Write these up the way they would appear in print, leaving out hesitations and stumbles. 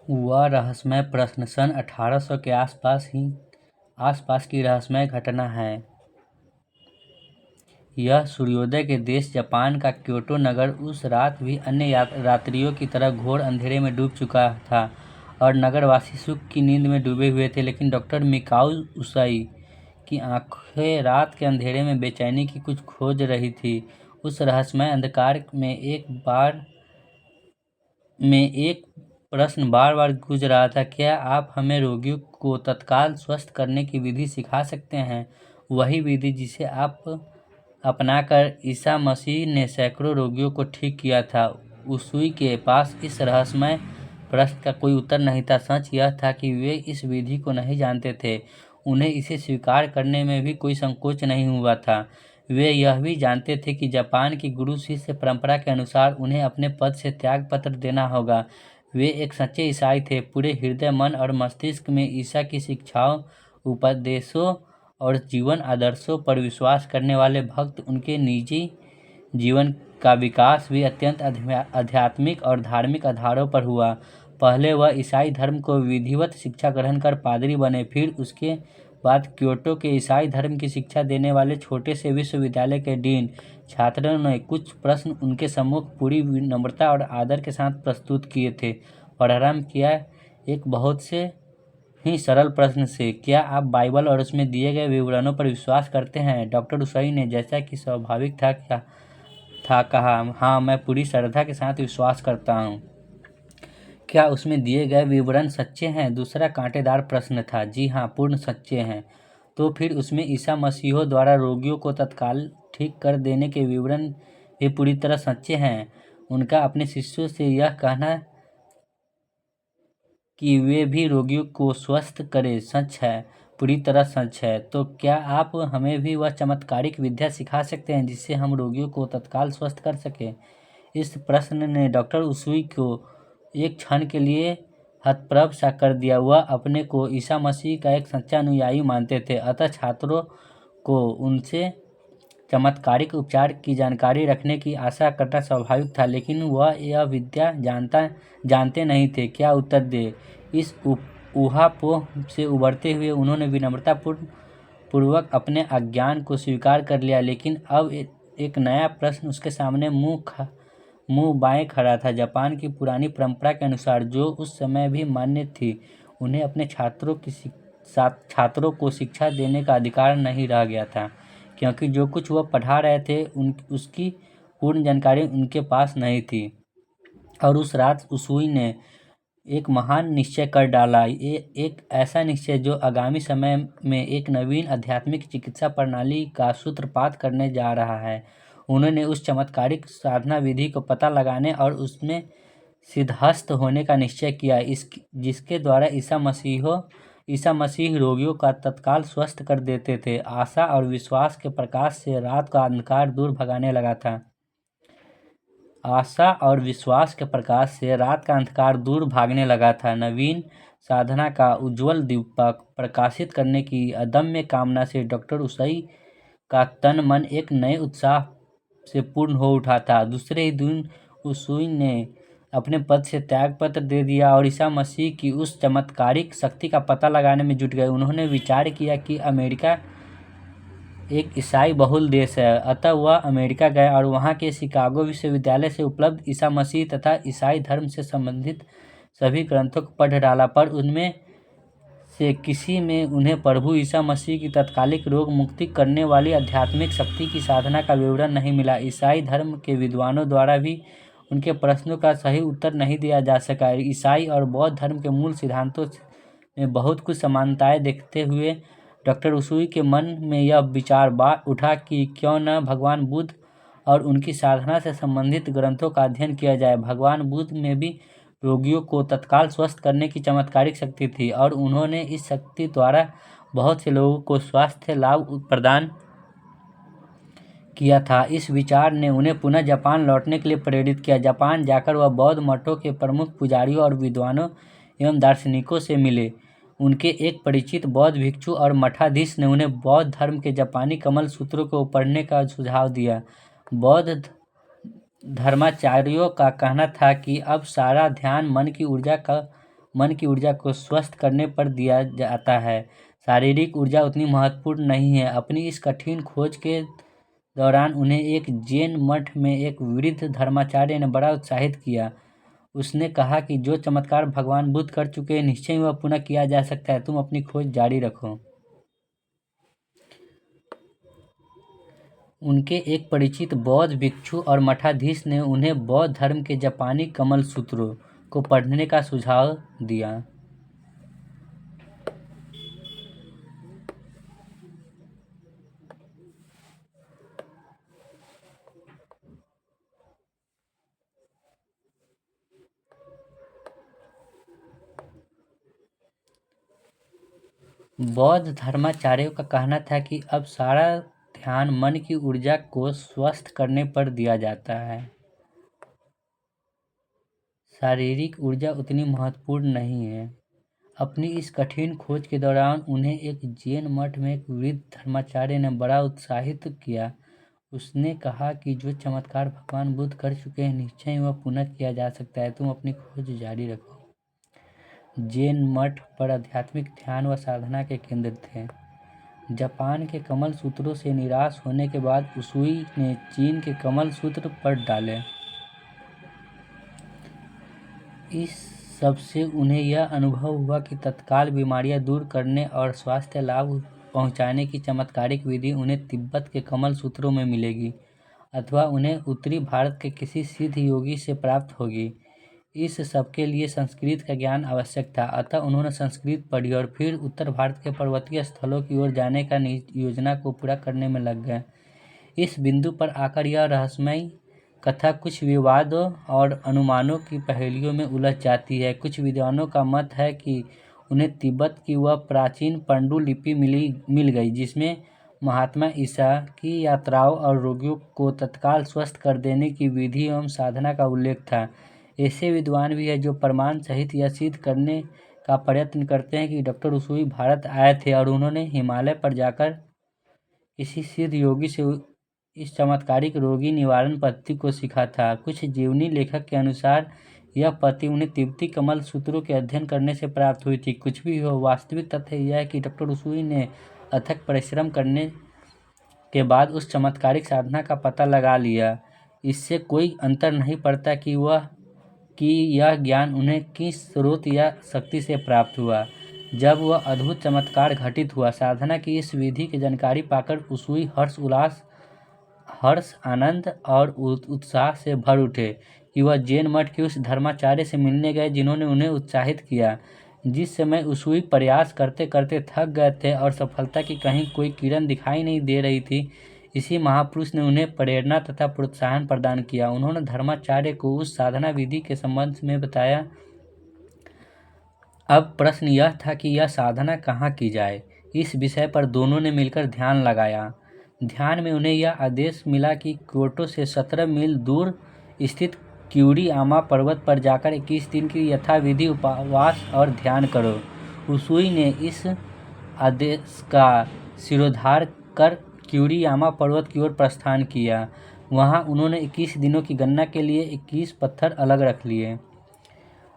वह रहस्यमय प्रश्न सन 1800 के आसपास की रहस्यमय घटना है। यह सूर्योदय के देश जापान का क्योटो नगर उस रात भी अन्य रात्रियों की तरह घोर अंधेरे में डूब चुका था और नगरवासी सुख की नींद में डूबे हुए थे। लेकिन डॉक्टर मिकाओ उसाई की आंखें रात के अंधेरे में बेचैनी की कुछ खोज रही थी। उस रहस्यमय अंधकार में एक प्रश्न बार बार गूंज रहा था, क्या आप हमें रोगियों को तत्काल स्वस्थ करने की विधि सिखा सकते हैं, वही विधि जिसे आप अपनाकर ईसा मसीह ने सैकड़ों रोगियों को ठीक किया था। उसूई के पास इस रहस्यमय प्रश्न का कोई उत्तर नहीं था। सच यह था कि वे इस विधि को नहीं जानते थे। उन्हें इसे स्वीकार करने में भी कोई संकोच नहीं हुआ था। वे यह भी जानते थे कि जापान की गुरु शिष्य परंपरा के अनुसार उन्हें अपने पद से त्याग पत्र देना होगा। वे एक सच्चे ईसाई थे। पूरे हृदय, मन और मस्तिष्क में ईसा की शिक्षाओं, उपदेशों और जीवन आदर्शों पर विश्वास करने वाले भक्त। उनके निजी जीवन का विकास भी अत्यंत आध्यात्मिक और धार्मिक आधारों पर हुआ। पहले वह ईसाई धर्म को विधिवत शिक्षा ग्रहण कर पादरी बने। फिर उसके बाद क्योटो के ईसाई धर्म की शिक्षा देने वाले छोटे से विश्वविद्यालय के डीन। छात्रों ने कुछ प्रश्न उनके सम्मुख पूरी विनम्रता और आदर के साथ प्रस्तुत किए थे। प्रारंभ किया एक बहुत से ही सरल प्रश्न से, क्या आप बाइबल और उसमें दिए गए विवरणों पर विश्वास करते हैं? डॉक्टर उसाई ने, जैसा कि स्वाभाविक था कहा, हाँ, मैं पूरी श्रद्धा के साथ विश्वास करता हूँ। क्या उसमें दिए गए विवरण सच्चे हैं? दूसरा कांटेदार प्रश्न था। जी हाँ, पूर्ण सच्चे हैं। तो फिर उसमें ईसा मसीह द्वारा रोगियों को तत्काल ठीक कर देने के विवरण भी पूरी तरह सच्चे हैं। उनका अपने शिष्यों से यह कहना कि वे भी रोगियों को स्वस्थ करें सच है, पूरी तरह सच है। तो क्या आप हमें भी वह चमत्कारिक विद्या सिखा सकते हैं जिससे हम रोगियों को तत्काल स्वस्थ कर सकें? इस प्रश्न ने डॉक्टर उसूई को एक क्षण के लिए हतप्रभ सा कर दिया। वह अपने को ईसा मसीह का एक सच्चा अनुयायी मानते थे, अतः छात्रों को उनसे चमत्कारिक उपचार की जानकारी रखने की आशा करना स्वाभाविक था। लेकिन वह यह विद्या जानते नहीं थे क्या उत्तर दे। इस ऊहापोह से उबरते हुए उन्होंने विनम्रतापूर्वक अपने अज्ञान को स्वीकार कर लिया। लेकिन अब एक नया प्रश्न उसके सामने मुंह बाएं खड़ा था। जापान की पुरानी परंपरा के अनुसार, जो उस समय भी मान्य थी, उन्हें अपने छात्रों को शिक्षा देने का अधिकार नहीं रह गया था, क्योंकि जो कुछ वह पढ़ा रहे थे उसकी पूर्ण जानकारी उनके पास नहीं थी। और उस रात उसूई ने एक महान निश्चय कर डाला, एक ऐसा निश्चय जो आगामी समय में एक नवीन आध्यात्मिक चिकित्सा प्रणाली का सूत्रपात करने जा रहा है। उन्होंने उस चमत्कारिक साधना विधि को पता लगाने और उसमें सिद्धहस्त होने का निश्चय किया, जिसके द्वारा ईसा मसीह रोगियों का तत्काल स्वस्थ कर देते थे। आशा और विश्वास के प्रकाश से रात का अंधकार दूर भगाने लगा था। आशा और विश्वास के प्रकाश से रात का अंधकार दूर भागने लगा था। नवीन साधना का उज्जवल दीपक प्रकाशित करने की अदम्य कामना से डॉक्टर उसाई का तन मन एक नए उत्साह से पूर्ण हो उठा था। दूसरे ही दिन उसूई ने अपने पद से त्यागपत्र दे दिया और ईसा मसीह की उस चमत्कारिक शक्ति का पता लगाने में जुट गए। उन्होंने विचार किया कि अमेरिका एक ईसाई बहुल देश है, अतः वह अमेरिका गए और वहाँ के शिकागो विश्वविद्यालय से उपलब्ध ईसा मसीह तथा ईसाई धर्म से संबंधित सभी ग्रंथों को पढ़ डाला, पर उनमें से किसी में उन्हें प्रभु ईसा मसीह की तत्कालिक रोग मुक्ति करने वाली आध्यात्मिक शक्ति की साधना का विवरण नहीं मिला। ईसाई धर्म के विद्वानों द्वारा भी उनके प्रश्नों का सही उत्तर नहीं दिया जा सका। ईसाई और बौद्ध धर्म के मूल सिद्धांतों में बहुत कुछ समानताएं देखते हुए डॉक्टर उसूई के मन में यह विचार उठा कि क्यों न भगवान बुद्ध और उनकी साधना से संबंधित ग्रंथों का अध्ययन किया जाए। भगवान बुद्ध में भी रोगियों को तत्काल स्वस्थ करने की चमत्कारिक शक्ति थी और उन्होंने इस शक्ति द्वारा बहुत से लोगों को स्वास्थ्य लाभ प्रदान किया था। इस विचार ने उन्हें पुनः जापान लौटने के लिए प्रेरित किया। जापान जाकर वह बौद्ध मठों के प्रमुख पुजारियों और विद्वानों एवं दार्शनिकों से मिले। उनके एक परिचित बौद्ध भिक्षु और मठाधीश ने उन्हें बौद्ध धर्म के जापानी कमल सूत्रों को पढ़ने का सुझाव दिया। बौद्ध धर्माचार्यों का कहना था कि अब सारा ध्यान मन की ऊर्जा मन की ऊर्जा को स्वस्थ करने पर दिया जाता है। शारीरिक ऊर्जा उतनी महत्वपूर्ण नहीं है। अपनी इस कठिन खोज के दौरान उन्हें एक जैन मठ में एक वृद्ध धर्माचार्य ने बड़ा उत्साहित किया। उसने कहा कि जो चमत्कार भगवान बुद्ध कर चुके हैं, निश्चय ही वह पुनः किया जा सकता है। तुम अपनी खोज जारी रखो। उनके एक परिचित बौद्ध भिक्षु और मठाधीश ने उन्हें बौद्ध धर्म के जापानी कमल सूत्रों को पढ़ने का सुझाव दिया। बौद्ध धर्माचार्यों का कहना था कि अब सारा ध्यान मन की ऊर्जा को स्वस्थ करने पर दिया जाता है। शारीरिक ऊर्जा उतनी महत्वपूर्ण नहीं है। अपनी इस कठिन खोज के दौरान उन्हें एक जैन मठ में एक वृद्ध धर्माचार्य ने बड़ा उत्साहित किया। उसने कहा कि जो चमत्कार भगवान बुद्ध कर चुके हैं, निश्चय ही वह पुनः किया जा सकता है। तुम अपनी खोज जारी रखो। जैन मठ पर आध्यात्मिक ध्यान व साधना के केंद्र थे। जापान के कमल सूत्रों से निराश होने के बाद उसूई ने चीन के कमल सूत्र पढ़ डाले। इस सबसे उन्हें यह अनुभव हुआ कि तत्काल बीमारियां दूर करने और स्वास्थ्य लाभ पहुंचाने की चमत्कारिक विधि उन्हें तिब्बत के कमल सूत्रों में मिलेगी, अथवा उन्हें उत्तरी भारत के किसी सिद्ध योगी से प्राप्त होगी। इस सबके लिए संस्कृत का ज्ञान आवश्यक था, अतः उन्होंने संस्कृत पढ़ी और फिर उत्तर भारत के पर्वतीय स्थलों की ओर जाने का योजना को पूरा करने में लग गए। इस बिंदु पर आकर यह रहस्यमय कथा कुछ विवादों और अनुमानों की पहेलियों में उलझ जाती है। कुछ विद्वानों का मत है कि उन्हें तिब्बत की वह प्राचीन पांडुलिपि मिल गई जिसमें महात्मा ईसा की यात्राओं और रोगियों को तत्काल स्वस्थ कर देने की विधि एवं साधना का उल्लेख था। ऐसे विद्वान भी हैं जो प्रमाण सहित यह सिद्ध करने का प्रयत्न करते हैं कि डॉक्टर उसूई भारत आए थे और उन्होंने हिमालय पर जाकर किसी सिद्ध योगी से इस चमत्कारिक रोगी निवारण पद्धति को सीखा था। कुछ जीवनी लेखक के अनुसार यह पद्धति उन्हें तिब्बती कमल सूत्रों के अध्ययन करने से प्राप्त हुई थी। कुछ भी हो, वास्तविक तथ्य यह है कि डॉक्टर उसूई ने अथक परिश्रम करने के बाद उस चमत्कारिक साधना का पता लगा लिया। इससे कोई अंतर नहीं पड़ता कि यह ज्ञान उन्हें किस स्रोत या शक्ति से प्राप्त हुआ। जब वह अद्भुत चमत्कार घटित हुआ, साधना की इस विधि की जानकारी पाकर उसूई हर्ष, आनंद और उत्साह से भर उठे कि वह जैन मठ के उस धर्माचार्य से मिलने गए जिन्होंने उन्हें उत्साहित किया। जिस समय उसूई प्रयास करते करते थक गए थे और सफलता की कहीं कोई किरण दिखाई नहीं दे रही थी, इसी महापुरुष ने उन्हें प्रेरणा तथा प्रोत्साहन प्रदान किया। उन्होंने धर्माचार्य को उस साधना विधि के संबंध में बताया। अब प्रश्न यह था कि यह साधना कहाँ की जाए। इस विषय पर दोनों ने मिलकर ध्यान लगाया। ध्यान में उन्हें यह आदेश मिला कि क्योटो से 17 मील दूर स्थित क्यूरीयामा पर्वत पर जाकर 21 दिन की यथाविधि उपवास और ध्यान करो। उसूई ने इस आदेश का शिरोधार्य कर क्यूरीयामा पर्वत की ओर प्रस्थान किया। वहां उन्होंने 21 दिनों की गणना के लिए 21 पत्थर अलग रख लिए।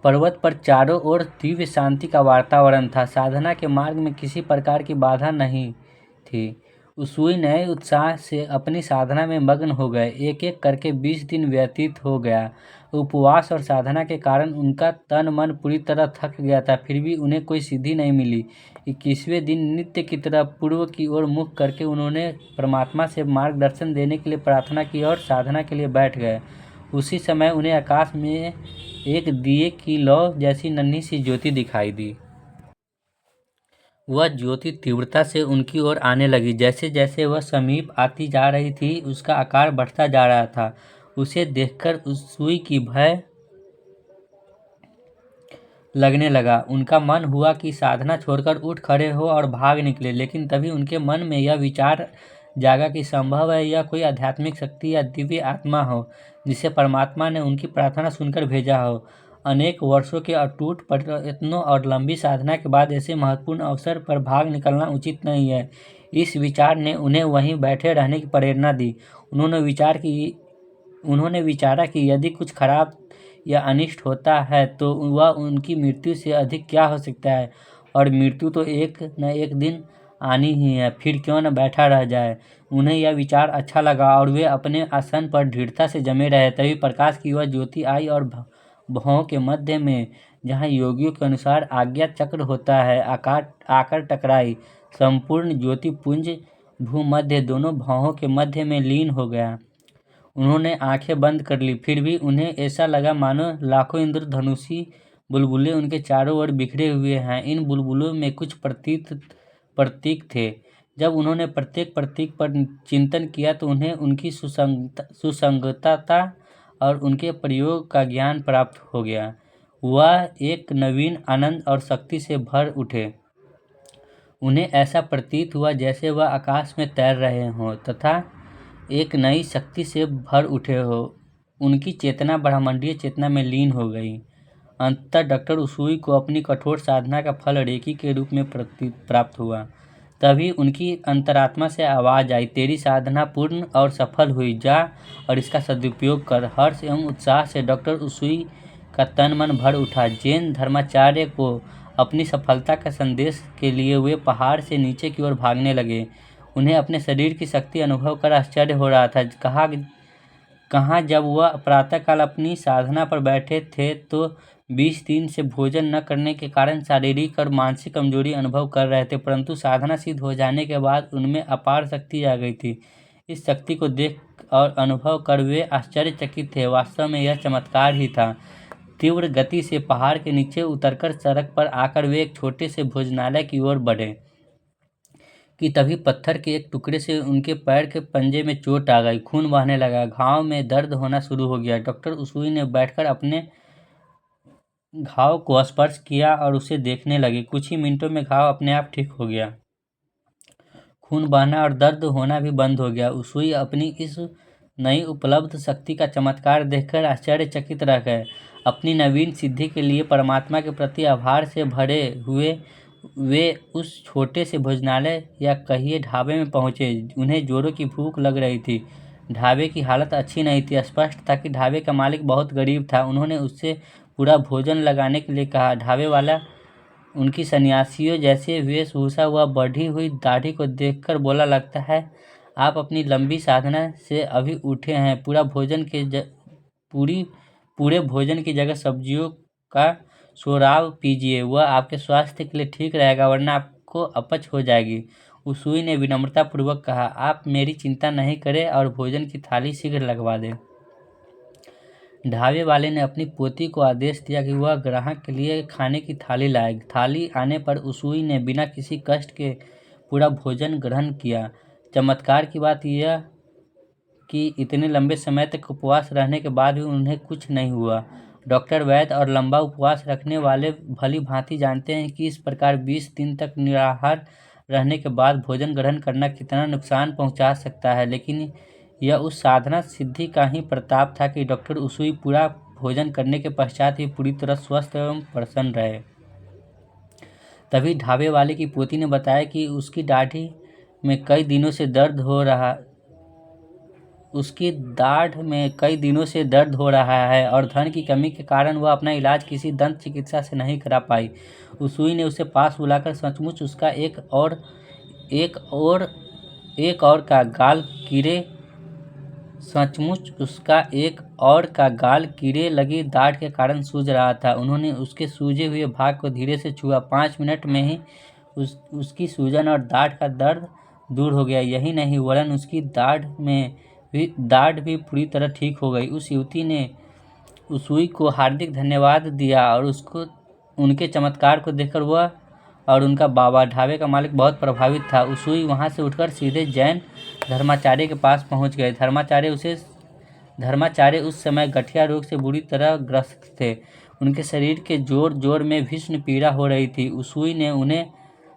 पर्वत पर चारों ओर दिव्य शांति का वातावरण था। साधना के मार्ग में किसी प्रकार की बाधा नहीं थी। उसूई नए उत्साह से अपनी साधना में मग्न हो गए। एक एक करके 20 दिन व्यतीत हो गया। उपवास और साधना के कारण उनका तन मन पूरी तरह थक गया था, फिर भी उन्हें कोई सिद्धि नहीं मिली। 21वें दिन नित्य की तरह पूर्व की ओर मुख करके उन्होंने परमात्मा से मार्गदर्शन देने के लिए प्रार्थना की और साधना के लिए बैठ गए। उसी समय उन्हें आकाश में एक दिए की लौ जैसी नन्ही सी ज्योति दिखाई दी। वह ज्योति तीव्रता से उनकी ओर आने लगी। जैसे जैसे वह समीप आती जा रही थी, उसका आकार बढ़ता जा रहा था। उसे देखकर उसूई की भय लगने लगा। उनका मन हुआ कि साधना छोड़कर उठ खड़े हो और भाग निकले, लेकिन तभी उनके मन में यह विचार जागा कि संभव है यह कोई आध्यात्मिक शक्ति या दिव्य आत्मा हो जिसे परमात्मा ने उनकी प्रार्थना सुनकर भेजा हो। अनेक वर्षों के अटूट प्रयत्नों और लंबी साधना के बाद ऐसे महत्वपूर्ण अवसर पर भाग निकलना उचित नहीं है। इस विचार ने उन्हें वहीं बैठे रहने की प्रेरणा दी। उन्होंने विचारा कि यदि कुछ खराब या अनिष्ट होता है तो वह उनकी मृत्यु से अधिक क्या हो सकता है। और मृत्यु तो एक न एक दिन आनी ही है, फिर क्यों न बैठा रह जाए। उन्हें यह विचार अच्छा लगा और वे अपने आसन पर दृढ़ता से जमे रहे। तभी प्रकाश की वह ज्योति आई और भवों के मध्य में, जहाँ योगियों के अनुसार आज्ञा चक्र होता है, आकर टकराई। संपूर्ण ज्योति पुंज भूमध्य दोनों भवों के मध्य में लीन हो गया। उन्होंने आंखें बंद कर ली, फिर भी उन्हें ऐसा लगा मानो लाखों इंद्रधनुषी बुलबुले उनके चारों ओर बिखरे हुए हैं। इन बुलबुलों में कुछ प्रतीक थे। जब उन्होंने प्रत्येक प्रतीक पर चिंतन किया तो उन्हें उनकी सुसंगतता और उनके प्रयोग का ज्ञान प्राप्त हो गया। वह एक नवीन आनंद और शक्ति से भर उठे। उन्हें ऐसा प्रतीत हुआ जैसे वह आकाश में तैर रहे हों तथा एक नई शक्ति से भर उठे हो। उनकी चेतना ब्रह्मांडीय चेतना में लीन हो गई। अंततः डॉक्टर उसुई को अपनी कठोर साधना का फल रेकी के रूप में प्राप्त हुआ। तभी उनकी अंतरात्मा से आवाज़ आई, तेरी साधना पूर्ण और सफल हुई, जा और इसका सदुपयोग कर। हर्ष एवं उत्साह से डॉक्टर उसुई का तन मन भर उठा। जैन धर्माचार्य को अपनी सफलता का संदेश के लिए वे पहाड़ से नीचे की ओर भागने लगे। उन्हें अपने शरीर की शक्ति अनुभव कर आश्चर्य हो रहा था। कहाँ जब वह प्रातःकाल अपनी साधना पर बैठे थे तो 20 दिन से भोजन न करने के कारण शारीरिक और मानसिक कमजोरी अनुभव कर रहे थे, परंतु साधना सिद्ध हो जाने के बाद उनमें अपार शक्ति आ गई थी। इस शक्ति को देख और अनुभव कर वे आश्चर्यचकित थे। वास्तव में यह चमत्कार ही था। तीव्र गति से पहाड़ के नीचे उतरकर सड़क पर आकर वे एक छोटे से भोजनालय की ओर बढ़े कि तभी पत्थर के एक टुकड़े से उनके पैर के पंजे में चोट आ गई। खून बहने लगा, घाव में दर्द होना शुरू हो गया। डॉक्टर उसुई ने बैठकर अपने घाव को स्पर्श किया और उसे देखने लगे। कुछ ही मिनटों में घाव अपने आप ठीक हो गया। खून बहना और दर्द होना भी बंद हो गया। उसुई अपनी इस नई उपलब्ध शक्ति का चमत्कार देखकर आश्चर्यचकित रह गए। अपनी नवीन सिद्धि के लिए परमात्मा के प्रति आभार से भरे हुए वे उस छोटे से भोजनालय या कहिए ढाबे में पहुंचे। उन्हें जोरों की भूख लग रही थी। ढाबे की हालत अच्छी नहीं थी। स्पष्ट था कि ढाबे का मालिक बहुत गरीब था। उन्होंने उससे पूरा भोजन लगाने के लिए कहा। ढाबे वाला उनकी सन्यासियों जैसे वेशभूषा व बढ़ी हुई दाढ़ी को देखकर बोला, लगता है आप अपनी लंबी साधना से अभी उठे हैं। पूरे भोजन की जगह सब्जियों का शोराब पीजिए, वह आपके स्वास्थ्य के लिए ठीक रहेगा, वरना आपको अपच हो जाएगी। उसुई ने विनम्रतापूर्वक कहा, आप मेरी चिंता नहीं करें और भोजन की थाली शीघ्र लगवा दें। ढाबे वाले ने अपनी पोती को आदेश दिया कि वह ग्राहक के लिए खाने की थाली लाए। थाली आने पर उसुई ने बिना किसी कष्ट के पूरा भोजन ग्रहण किया। चमत्कार की बात यह कि इतने लंबे समय तक उपवास रहने के बाद भी उन्हें कुछ नहीं हुआ। डॉक्टर वैद्य और लंबा उपवास रखने वाले भली भांति जानते हैं कि इस प्रकार 20 दिन तक निराहार रहने के बाद भोजन ग्रहण करना कितना नुकसान पहुंचा सकता है। लेकिन यह उस साधना सिद्धि का ही प्रताप था कि डॉक्टर उसुई पूरा भोजन करने के पश्चात ही पूरी तरह स्वस्थ एवं प्रसन्न रहे। तभी ढाबे वाले की पोती ने बताया कि उसकी दाढ़ में कई दिनों से दर्द हो रहा है और धन की कमी के कारण वह अपना इलाज किसी दंत चिकित्सा से नहीं करा पाई। उसुई ने उसे पास बुलाकर सचमुच उसका एक और का गाल कीड़े लगी दाढ़ के कारण सूज रहा था। उन्होंने उसके सूजे हुए भाग को धीरे से छुआ। 5 मिनट में ही उसकी सूजन और दाढ़ का दर्द दूर हो गया। यही नहीं, वरन उसकी दाढ़ भी पूरी तरह ठीक हो गई। उस युवती ने उसुई को हार्दिक धन्यवाद दिया और उनके चमत्कार को देखकर वह और उनका बाबा, ढाबे का मालिक, बहुत प्रभावित था। उसुई वहां से उठकर सीधे जैन धर्माचार्य के पास पहुंच गए। धर्माचार्य उस समय गठिया रोग से बुरी तरह ग्रस्त थे। उनके शरीर के जोर में भीषण पीड़ा हो रही थी। उसुई ने उन्हें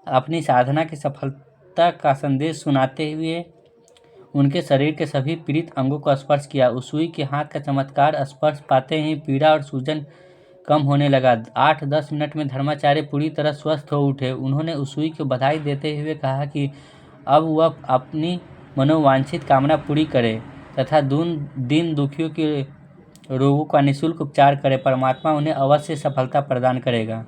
अपनी साधना की सफलता का संदेश सुनाते हुए उनके शरीर के सभी पीड़ित अंगों को स्पर्श किया। उसुई के हाथ का चमत्कार स्पर्श पाते ही पीड़ा और सूजन कम होने लगा। 8-10 मिनट में धर्माचार्य पूरी तरह स्वस्थ हो उठे। उन्होंने उसुई को बधाई देते हुए कहा कि अब वह अपनी मनोवांछित कामना पूरी करे तथा दीन दुखियों की रोगों का निःशुल्क उपचार करें, परमात्मा उन्हें अवश्य सफलता प्रदान करेगा।